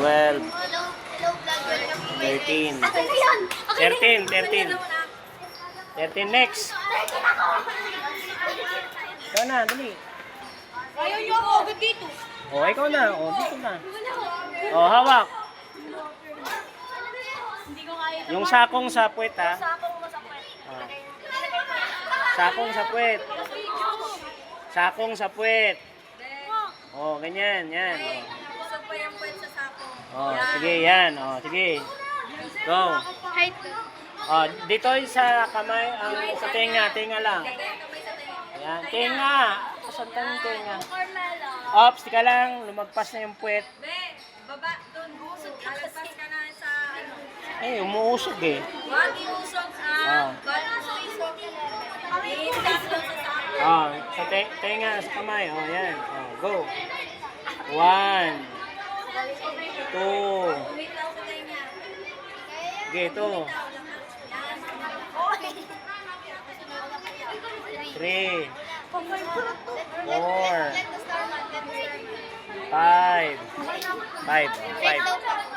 12, Hello, vlog. Welcome to my 13. guys. Akin na yan! 13. 13 next. Ikaw na, dali. Ayaw niyo ako, agad dito. Oh, ikaw na. Oh, dito na. Oh, hawak. Hindi ko kaya ito. Yung sakong sa puwet, ha. Sakong masakit. Ah. Sakong sa puwet. Sakong sa puwet. Oh, ganyan, yan. Usap pa yung puwet sa sakong. Oh, sige, yan. Oh, sige. Go. Height. Oh, dito sa kamay, sa tenga lang. Yan, tenga. Saan tayo yung tenga? Carmela. Ops, tika lang. Lumagpas na yung puwet. Be, baba doon. Usog ka kasi. Ka na sa ano. Eh, umuusog eh. Wag iusog Ah. Balik sa isog. I-tap lang sa sakong. Oh, sa tenga, sa kamay. Oh, yan. Oh, go. 1, 2. Wait lang sa kanya. Sige, ito. 3, 4, 5. 5.